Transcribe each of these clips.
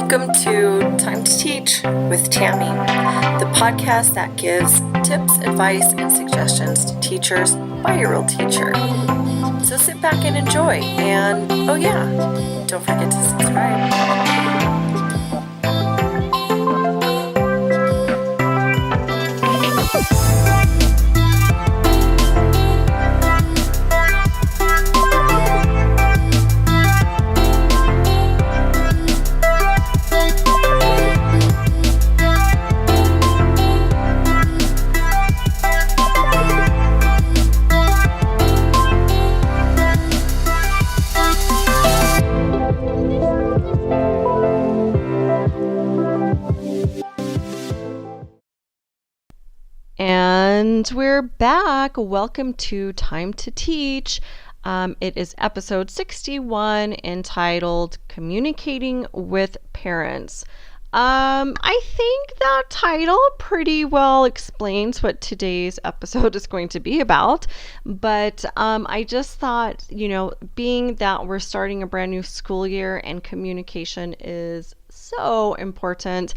Welcome to Time to Teach with Tammy, the podcast that gives tips, advice, and suggestions to teachers by a real teacher. So sit back and enjoy. And oh yeah, don't forget to subscribe. And we're back. Welcome to Time to Teach. It is episode 61 entitled Communicating with Parents. I think that title pretty well explains what today's episode is going to be about. But I just thought, being that we're starting a brand new school year and communication is so important,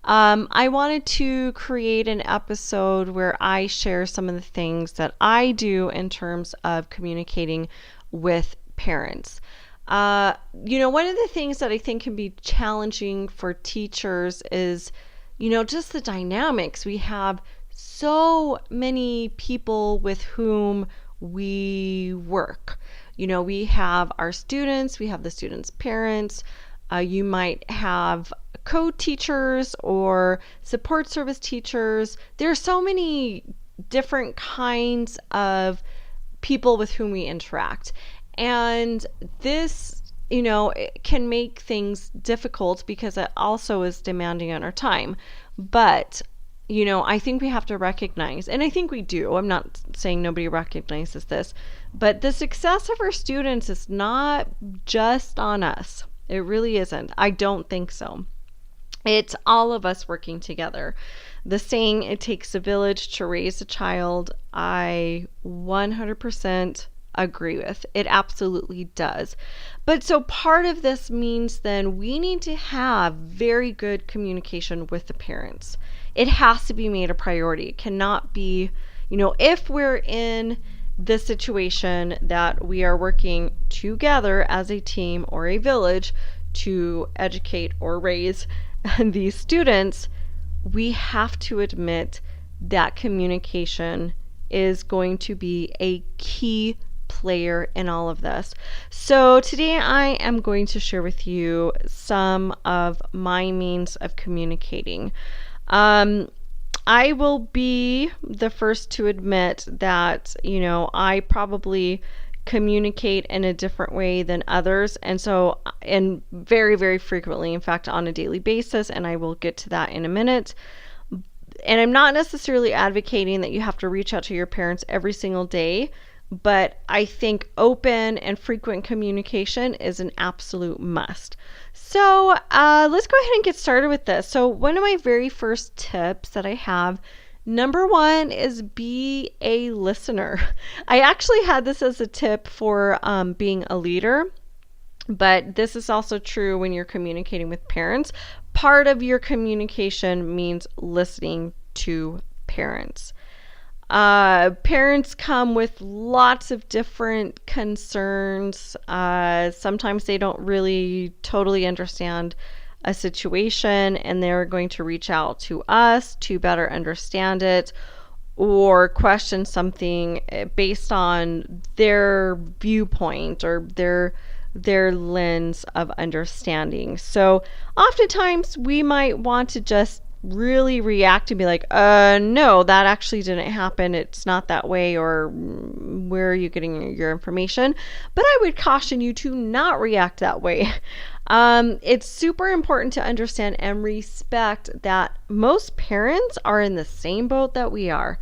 I wanted to create an episode where I share some of the things that I do in terms of communicating with parents. One of the things that I think can be challenging for teachers is, just the dynamics. We have so many people with whom we work. We have our students, we have the students' parents. You might have co-teachers or support service teachers. There are so many different kinds of people with whom we interact. And this, it can make things difficult because it also is demanding on our time. But, I think we have to recognize, and I think we do, I'm not saying nobody recognizes this, but the success of our students is not just on us. It really isn't. I don't think so. It's all of us working together. The saying, it takes a village to raise a child, I 100% agree with. It absolutely does. But so part of this means then we need to have very good communication with the parents. It has to be made a priority. It cannot be, if we're in the situation that we are working together as a team or a village to educate or raise these students, we have to admit that communication is going to be a key player in all of this. So today I am going to share with you some of my means of communicating. I will be the first to admit that, I probably communicate in a different way than others. And very, very frequently, in fact, on a daily basis, and I will get to that in a minute. And I'm not necessarily advocating that you have to reach out to your parents every single day, but I think open and frequent communication is an absolute must. So let's go ahead and get started with this. So one of my very first tips that I have, number one, is be a listener. I actually had this as a tip for being a leader, but this is also true when you're communicating with parents. Part of your communication means listening to parents. Parents come with lots of different concerns. Sometimes they don't really totally understand a situation, and they're going to reach out to us to better understand it or question something based on their viewpoint or their lens of understanding. So oftentimes we might want to just really react and be like, no, that actually didn't happen. It's not that way, or where are you getting your information? But I would caution you to not react that way. It's super important to understand and respect that most parents are in the same boat that we are.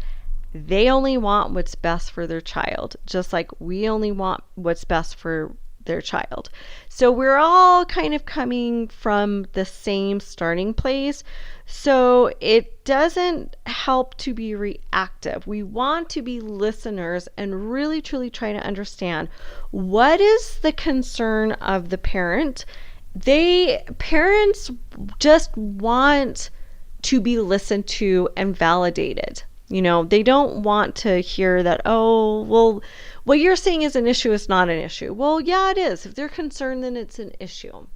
They only want what's best for their child, just like we only want what's best for their child. So we're all kind of coming from the same starting place. So it doesn't help to be reactive. We want to be listeners and really truly try to understand what is the concern of the parent Parents just want to be listened to and validated. They don't want to hear that, oh, well, what you're saying is an issue is not an issue. Well, yeah, it is. If they're concerned, then it's an issue.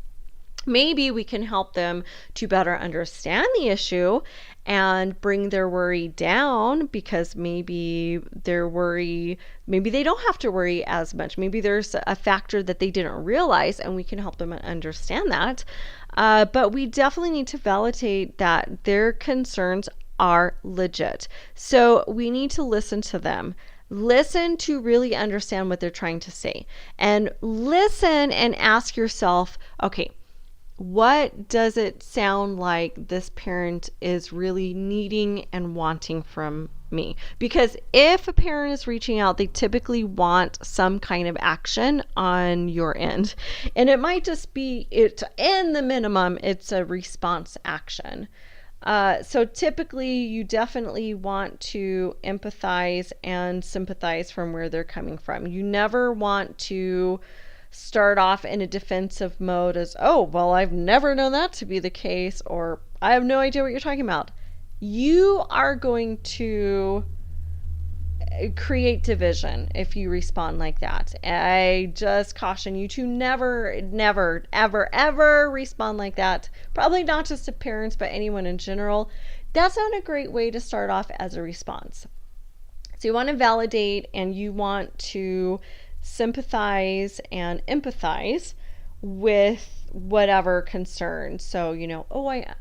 Maybe we can help them to better understand the issue and bring their worry down, because maybe they don't have to worry as much. Maybe there's a factor that they didn't realize, and we can help them understand that. But we definitely need to validate that their concerns are legit. So we need to listen to them. Listen to really understand what they're trying to say. And listen and ask yourself, okay, what does it sound like this parent is really needing and wanting from me? Because if a parent is reaching out, they typically want some kind of action on your end. And it might just be, in the minimum, it's a response action. So typically you definitely want to empathize and sympathize from where they're coming from. You never want to start off in a defensive mode as, oh, well, I've never known that to be the case, or I have no idea what you're talking about. You are going to create division if you respond like that. I just caution you to never, ever, ever respond like that. Probably not just to parents, but anyone in general. That's not a great way to start off as a response. So you want to validate, and you want to sympathize and empathize with whatever concern. So,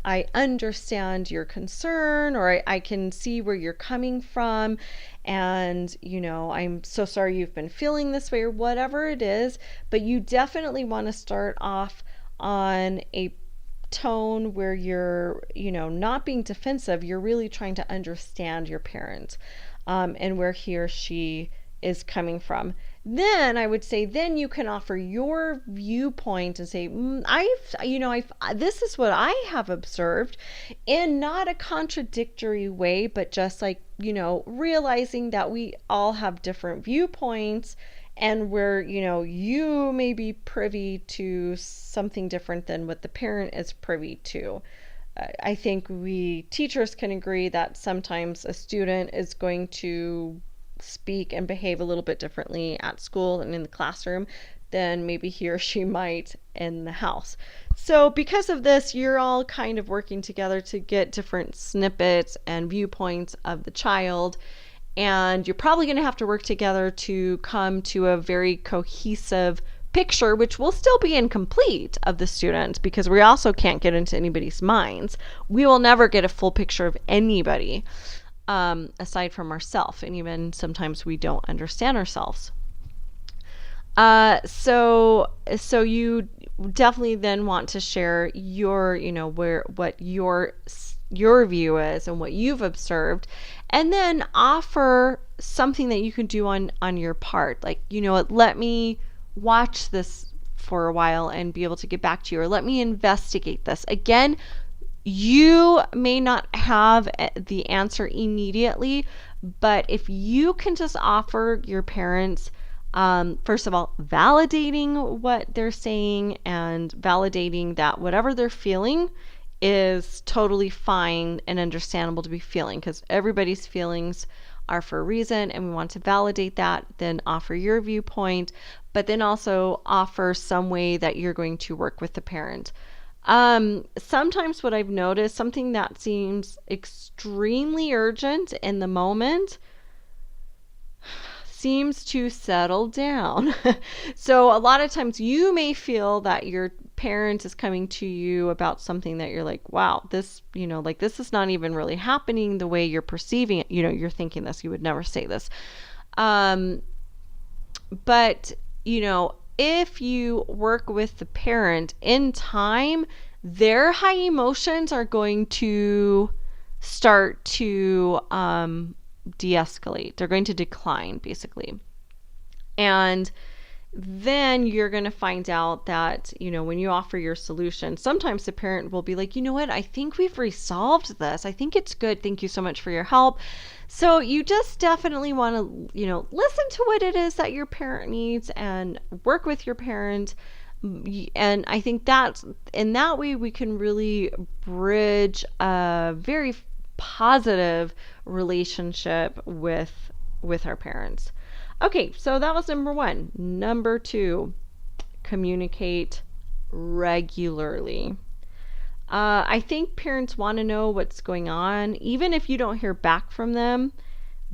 I understand your concern, or I can see where you're coming from, and, I'm so sorry you've been feeling this way, or whatever it is. But you definitely want to start off on a tone where you're, not being defensive. You're really trying to understand your parent, and where he or she is coming from. Then I would say, then you can offer your viewpoint and say, this is what I have observed, in not a contradictory way, but just like, realizing that we all have different viewpoints, and where, you may be privy to something different than what the parent is privy to. I think we teachers can agree that sometimes a student is going to speak and behave a little bit differently at school and in the classroom than maybe he or she might in the house. So because of this, you're all kind of working together to get different snippets and viewpoints of the child, and you're probably going to have to work together to come to a very cohesive picture, which will still be incomplete, of the student, because we also can't get into anybody's minds. We will never get a full picture of anybody, aside from ourselves, and even sometimes we don't understand ourselves. So you definitely then want to share your, what your view is and what you've observed, and then offer something that you can do on your part. Like, let me watch this for a while and be able to get back to you, or let me investigate this. Again, you may not have the answer immediately, but if you can just offer your parents, first of all, validating what they're saying, and validating that whatever they're feeling is totally fine and understandable to be feeling, because everybody's feelings are for a reason, and we want to validate that. Then offer your viewpoint, but then also offer some way that you're going to work with the parent. Sometimes what I've noticed, something that seems extremely urgent in the moment seems to settle down. So a lot of times you may feel that your parent is coming to you about something that you're like, wow, this, this is not even really happening the way you're perceiving it. You're thinking this, you would never say this. But, if you work with the parent in time, their high emotions are going to start to de-escalate. They're going to decline, basically. And then you're going to find out that, when you offer your solution, sometimes the parent will be like, you know what, I think we've resolved this. I think it's good. Thank you so much for your help. So you just definitely want to, listen to what it is that your parent needs and work with your parent And I think that's in that way we can really bridge a very positive relationship with our parents. Okay, so that was number 1. Number 2, communicate regularly. I think parents want to know what's going on. Even if you don't hear back from them,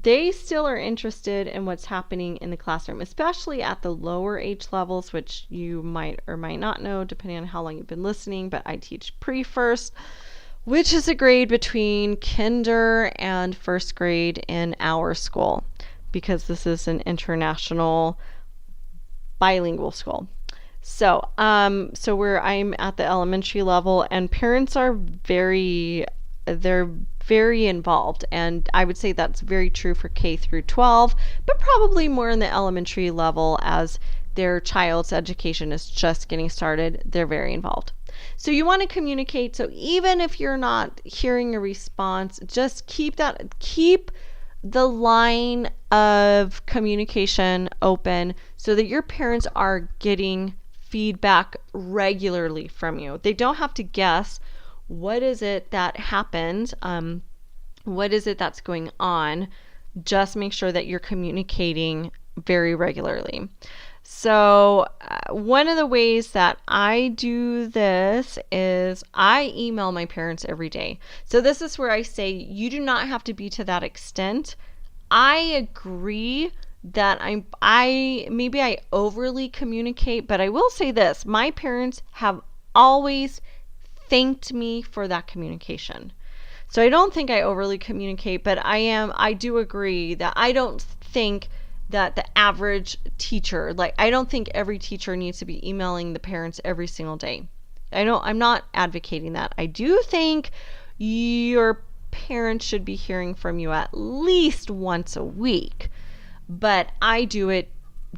they still are interested in what's happening in the classroom, especially at the lower age levels, which you might or might not know depending on how long you've been listening, but I teach pre-first, which is a grade between kinder and first grade in our school, because this is an international bilingual school. So where I'm at the elementary level, and parents are they're very involved, and I would say that's very true for K through 12, but probably more in the elementary level as their child's education is just getting started. They're very involved. So you want to communicate. So even if you're not hearing a response, just keep the line of communication open so that your parents are getting feedback regularly from you. They don't have to guess what is it that happened, what is it that's going on. Just make sure that you're communicating very regularly. So one of the ways that I do this is I email my parents every day. So this is where I say you do not have to be to that extent. I agree that I overly communicate, but I will say this: my parents have always thanked me for that communication. So I don't think I overly communicate, but I do agree that I don't think that the average teacher, I don't think every teacher needs to be emailing the parents every single day. I'm not advocating that. I do think your parents should be hearing from you at least once a week, but I do it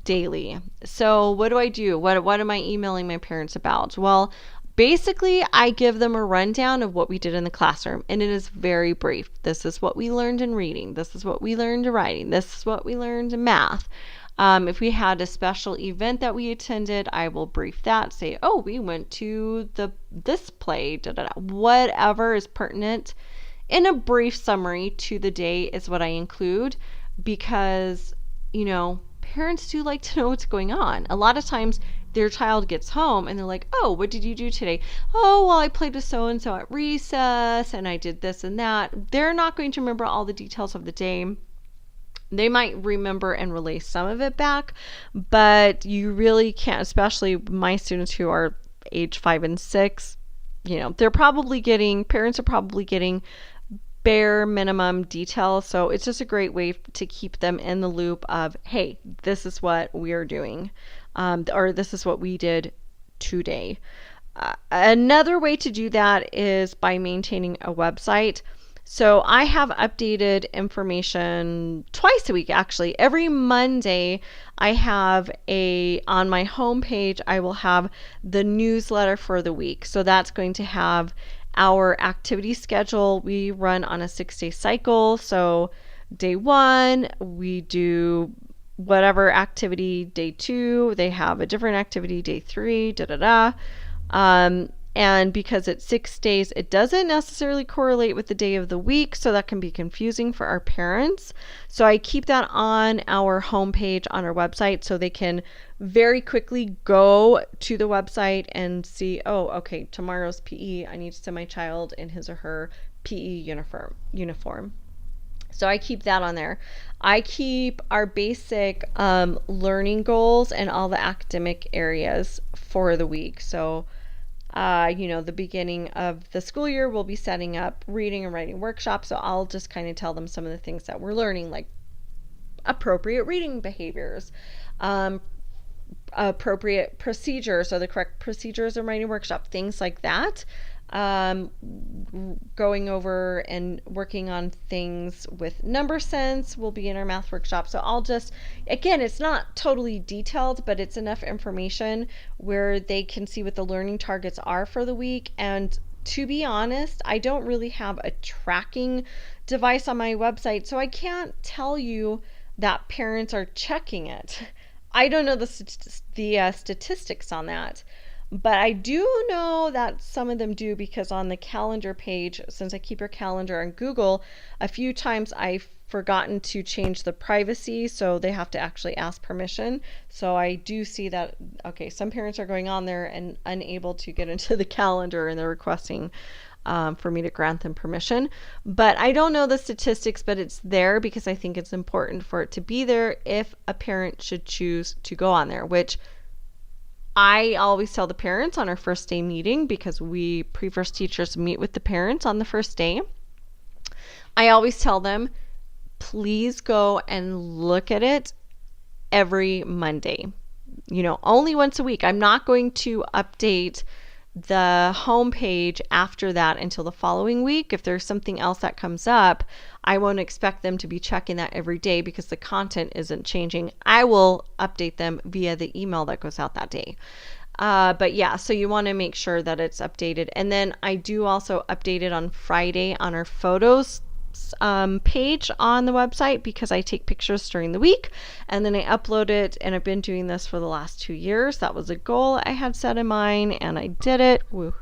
daily. So what do I do? What am I emailing my parents about? Well, basically, I give them a rundown of what we did in the classroom, and it is very brief. This is what we learned in reading. This is what we learned in writing. This is what we learned in math. If we had a special event that we attended, I will brief that, say, oh, we went to this play, whatever is pertinent. In a brief summary to the day is what I include, because, parents do like to know what's going on. A lot of times their child gets home and they're like, oh, what did you do today? Oh, well, I played with so-and-so at recess and I did this and that. They're not going to remember all the details of the day. They might remember and relay some of it back, but you really can't, especially my students who are age 5 and 6, parents are probably getting bare minimum details. So it's just a great way to keep them in the loop of, hey, this is what we are doing, or this is what we did today. Another way to do that is by maintaining a website. So I have updated information twice a week, actually. Every Monday I have on my homepage, I will have the newsletter for the week. So that's going to have our activity schedule. We run on a 6-day cycle. So day 1, we do whatever activity. Day 2, they have a different activity. Day 3, and because it's 6 days, it doesn't necessarily correlate with the day of the week, so that can be confusing for our parents. So I keep that on our homepage on our website so they can very quickly go to the website and see, oh, okay, tomorrow's PE. I need to send my child in his or her PE uniform. So I keep that on there. I keep our basic learning goals and all the academic areas for the week. So the beginning of the school year, we'll be setting up reading and writing workshops. So I'll just kind of tell them some of the things that we're learning, like appropriate reading behaviors, appropriate procedures, so the correct procedures in writing workshop, things like that. Going over and working on things with number sense will be in our math workshop. So I'll just, again, it's not totally detailed, but it's enough information where they can see what the learning targets are for the week. And to be honest, I don't really have a tracking device on my website, so I can't tell you that parents are checking it. I don't know the statistics on that, but I do know that some of them do, because on the calendar page, since I keep your calendar on Google, a few times I've forgotten to change the privacy, so they have to actually ask permission. So I do see that, okay, some parents are going on there and unable to get into the calendar, and they're requesting for me to grant them permission. But I don't know the statistics, but it's there because I think it's important for it to be there if a parent should choose to go on there, which I always tell the parents on our first day meeting, because we pre-first teachers meet with the parents on the first day. I always tell them, please go and look at it every Monday, only once a week. I'm not going to update the homepage after that until the following week. If there's something else that comes up, I won't expect them to be checking that every day because the content isn't changing. I will update them via the email that goes out that day. But yeah, so you want to make sure that it's updated. And then I do also update it on Friday on our photos page on the website, because I take pictures during the week and then I upload it, and I've been doing this for the last 2 years. That was a goal I had set in mind and I did it. Woohoo!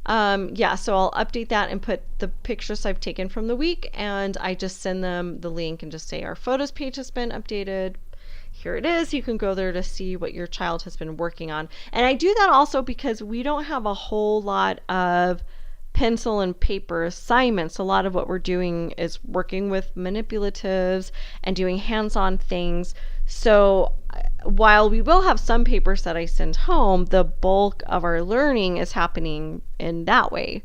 So I'll update that and put the pictures I've taken from the week, and I just send them the link and just say our photos page has been updated. Here it is. You can go there to see what your child has been working on. And I do that also because we don't have a whole lot of pencil and paper assignments. A lot of what we're doing is working with manipulatives and doing hands-on things. So while we will have some papers that I send home, the bulk of our learning is happening in that way,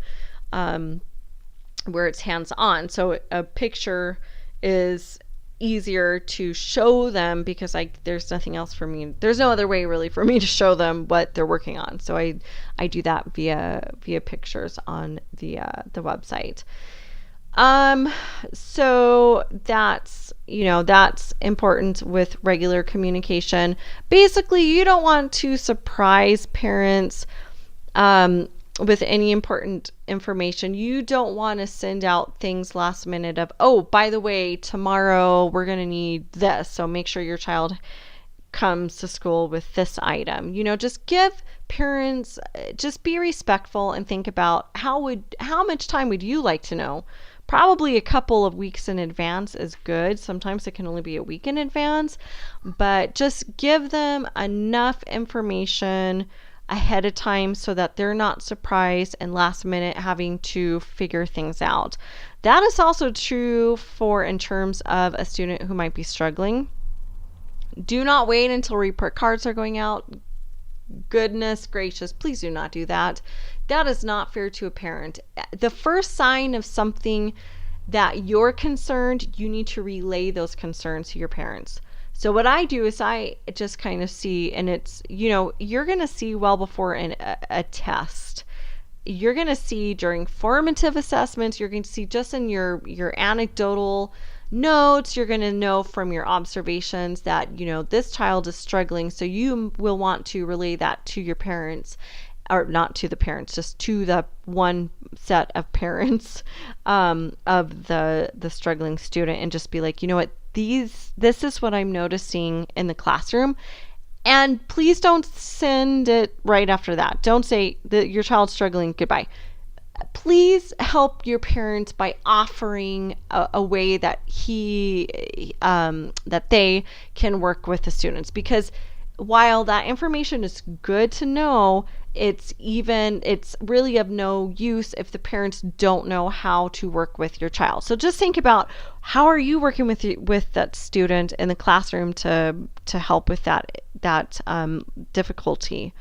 where it's hands-on. So a picture is easier to show them because there's nothing else for me. There's no other way really for me to show them what they're working on. So I do that via pictures on the website. So that's important with regular communication. Basically, you don't want to surprise parents with any important information. You don't want to send out things last minute of, oh, by the way, tomorrow we're going to need this, so make sure your child comes to school with this item. Just give parents, just be respectful and think about how much time would you like to know? Probably a couple of weeks in advance is good. Sometimes it can only be a week in advance, but just give them enough information ahead of time so that they're not surprised and last minute having to figure things out. That is also true in terms of a student who might be struggling. Do not wait until report cards are going out. Goodness gracious, please do not do that. That is not fair to a parent. The first sign of something that you're concerned, you need to relay those concerns to your parents. So what I do is I just kind of see, and it's, you're going to see well before a test. You're going to see during formative assessments, you're going to see just in your anecdotal notes, you're going to know from your observations that, this child is struggling. So you will want to relay that to your parents, or not to the parents, just to the one set of parents of the struggling student, and just be like, you know what? This is what I'm noticing in the classroom. And please don't send it right after that. Don't say that your child's struggling, goodbye. Please help your parents by offering a way that that they can work with the students. Because while that information is good to know, it's really of no use if the parents don't know how to work with your child. So just think about, how are you working with that student in the classroom to help with that difficulty,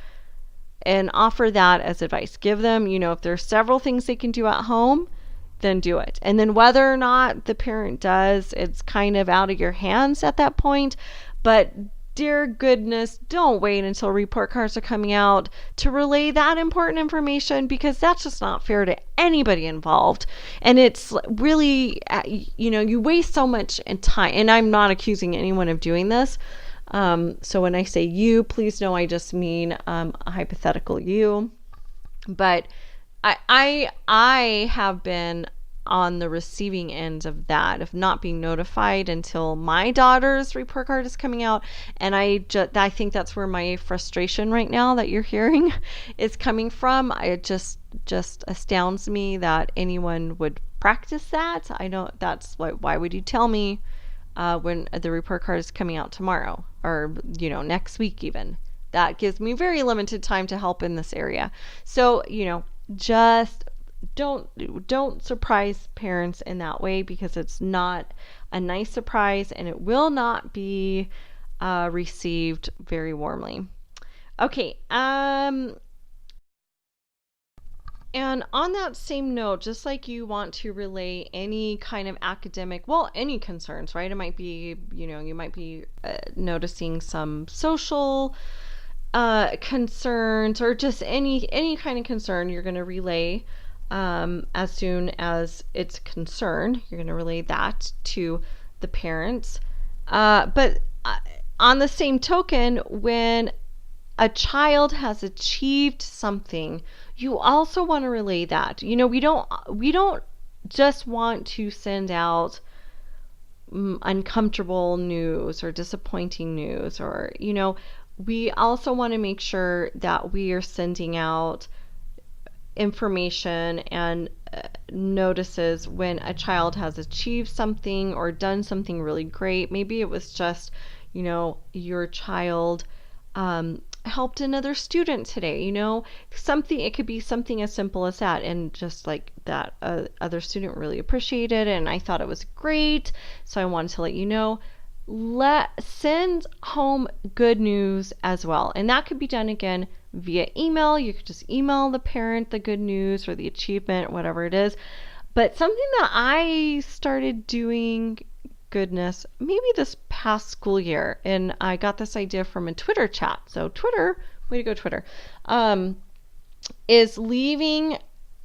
and offer that as advice. Give them, if there's several things they can do at home, then do it. And then whether or not the parent does, it's kind of out of your hands at that point. But dear goodness, don't wait until report cards are coming out to relay that important information, because that's just not fair to anybody involved. And it's really, you waste so much time. And I'm not accusing anyone of doing this. So when I say you, please know I just mean a hypothetical you. But I have been on the receiving end of that, of not being notified until my daughter's report card is coming out. And I think that's where my frustration right now that you're hearing is coming from. It just astounds me that anyone would practice that. I know that's why would you tell me when the report card is coming out tomorrow, or next week even? That gives me very limited time to help in this area. So just don't surprise parents in that way, because it's not a nice surprise and it will not be received very warmly. Okay, and on that same note, just like you want to relay any kind of any concerns, right? It might be, you might be noticing some social concerns, or just any kind of concern you're going to relay. As soon as it's concerned, you're going to relay that to the parents. But on the same token, when a child has achieved something, you also want to relay that. We don't just want to send out uncomfortable news or disappointing news, or we also want to make sure that we are sending out information and notices when a child has achieved something or done something really great. Maybe it was just, your child helped another student today, something. It could be something as simple as that, and just like that other student really appreciated it, and I thought it was great, so I wanted to let you know. Send home good news as well, and that could be done again via email. You could just email the parent the good news or the achievement, whatever it is. But something that I started doing, goodness, maybe this past school year, and I got this idea from a Twitter chat. So Twitter, way to go Twitter, is leaving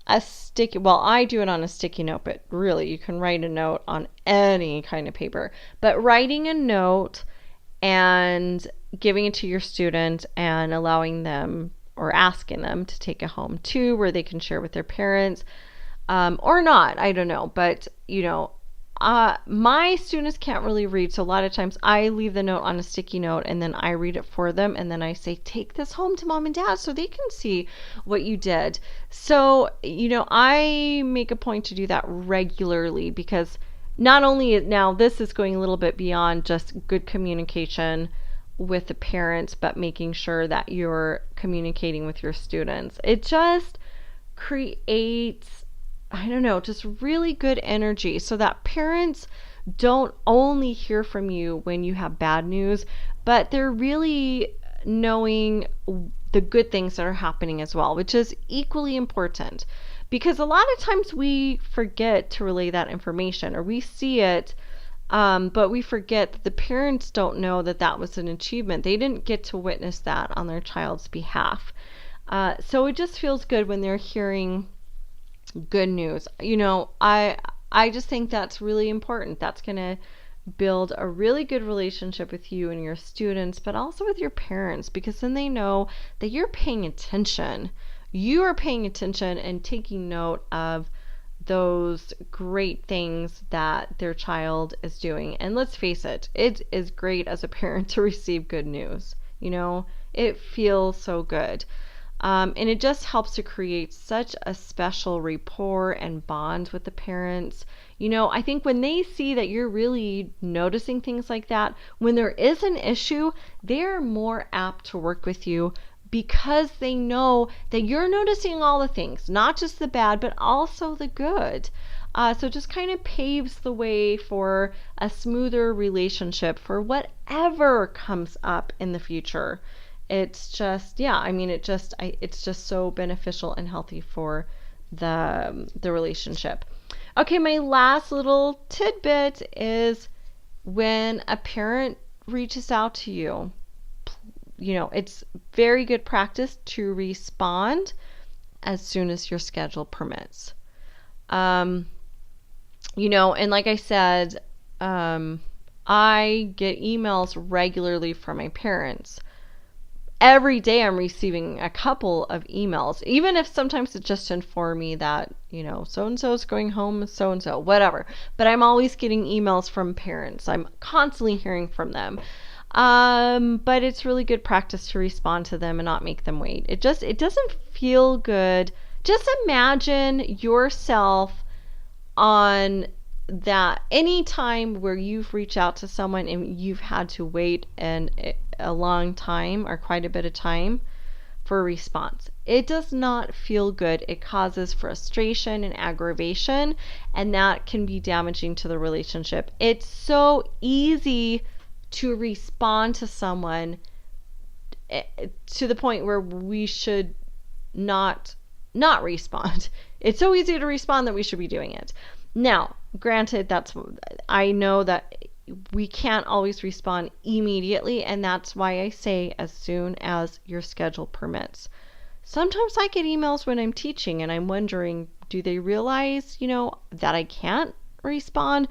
a sticky, I do it on a sticky note, but really you can write a note on any kind of paper. But writing a note and giving it to your student and allowing them or asking them to take it home too, where they can share with their parents, or not, I don't know. But my students can't really read, so a lot of times I leave the note on a sticky note and then I read it for them, and then I say, take this home to mom and dad so they can see what you did. So I make a point to do that regularly, because not only now this is going a little bit beyond just good communication with the parents, but making sure that you're communicating with your students. It just creates, I don't know, just really good energy, so that parents don't only hear from you when you have bad news, but they're really knowing the good things that are happening as well, which is equally important. Because a lot of times we forget to relay that information, or we see it, but we forget that the parents don't know that that was an achievement. They didn't get to witness that on their child's behalf. So it just feels good when they're hearing good news. I just think that's really important. That's going to build a really good relationship with you and your students, but also with your parents, because then they know that you're paying attention. You are paying attention and taking note of those great things that their child is doing. And let's face it, it is great as a parent to receive good news. It feels so good. And it just helps to create such a special rapport and bond with the parents. I think when they see that you're really noticing things like that, when there is an issue, they're more apt to work with you, because they know that you're noticing all the things, not just the bad, but also the good. So it just kind of paves the way for a smoother relationship for whatever comes up in the future. It's just, it's just so beneficial and healthy for the relationship. Okay, my last little tidbit is when a parent reaches out to you, it's very good practice to respond as soon as your schedule permits. And like I said, I get emails regularly from my parents. every day I'm receiving a couple of emails, even if sometimes it's just to inform me that, so-and-so is going home with so-and-so, whatever. But I'm always getting emails from parents. I'm constantly hearing from them. But it's really good practice to respond to them and not make them wait. It doesn't feel good. Just imagine yourself on that any time where you've reached out to someone and you've had to wait a long time or quite a bit of time for a response. It does not feel good. It causes frustration and aggravation, and that can be damaging to the relationship. It's so easy to respond to someone to the point where we should not respond. It's so easy to respond that we should be doing it. Now, granted, I know that we can't always respond immediately, and that's why I say as soon as your schedule permits. Sometimes I get emails when I'm teaching and I'm wondering, do they realize, that I can't respond?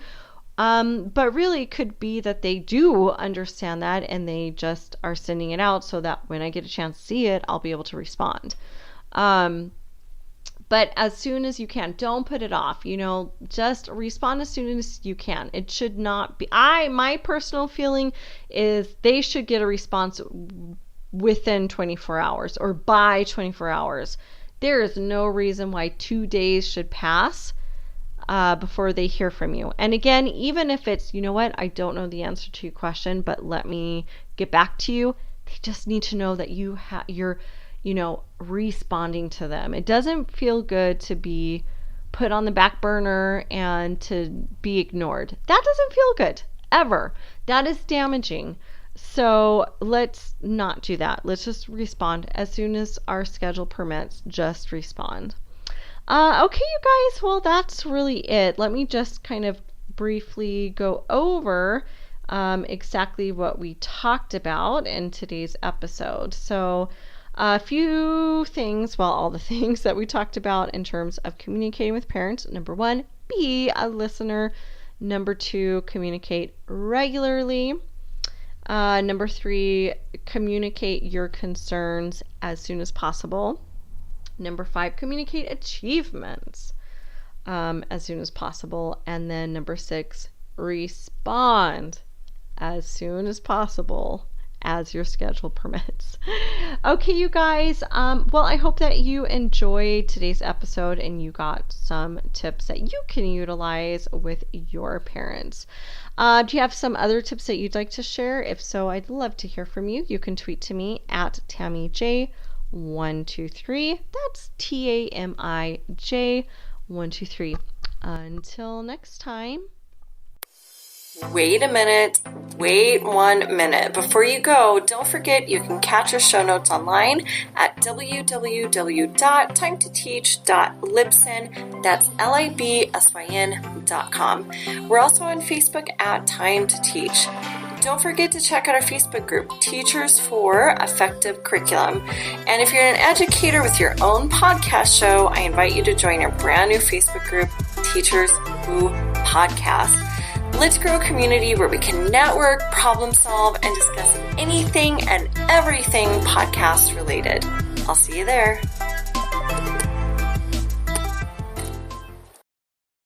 But really it could be that they do understand that and they just are sending it out so that when I get a chance to see it, I'll be able to respond. But as soon as you can, don't put it off, just respond as soon as you can. It should not be, my personal feeling is they should get a response within 24 hours or by 24 hours. There is no reason why 2 days should pass before they hear from you. And again, even if it's, I don't know the answer to your question, but let me get back to you. They just need to know that you're responding to them. It doesn't feel good to be put on the back burner and to be ignored. That doesn't feel good, ever. That is damaging. So let's not do that. Let's just respond as soon as our schedule permits. Just respond. Okay, you guys, well, that's really it. Let me just kind of briefly go over exactly what we talked about in today's episode. So a few things, all the things that we talked about in terms of communicating with parents. Number 1, be a listener. Number 2, communicate regularly. Number 3, communicate your concerns as soon as possible. Number 5, communicate achievements as soon as possible. And then number 6, respond as soon as possible as your schedule permits. Okay, you guys. Well, I hope that you enjoyed today's episode and you got some tips that you can utilize with your parents. Do you have some other tips that you'd like to share? If so, I'd love to hear from you. You can tweet to me at TammyJ123. That's TAMIJ123. Until next time. Wait a minute. Wait 1 minute. Before you go, don't forget you can catch our show notes online at www.timetoteach.libsyn. That's libsyn.com. We're also on Facebook at Time to Teach. Don't forget to check out our Facebook group, Teachers for Effective Curriculum. And if you're an educator with your own podcast show, I invite you to join our brand new Facebook group, Teachers Who Podcast. Let's grow a community where we can network, problem solve, and discuss anything and everything podcast related. I'll see you there.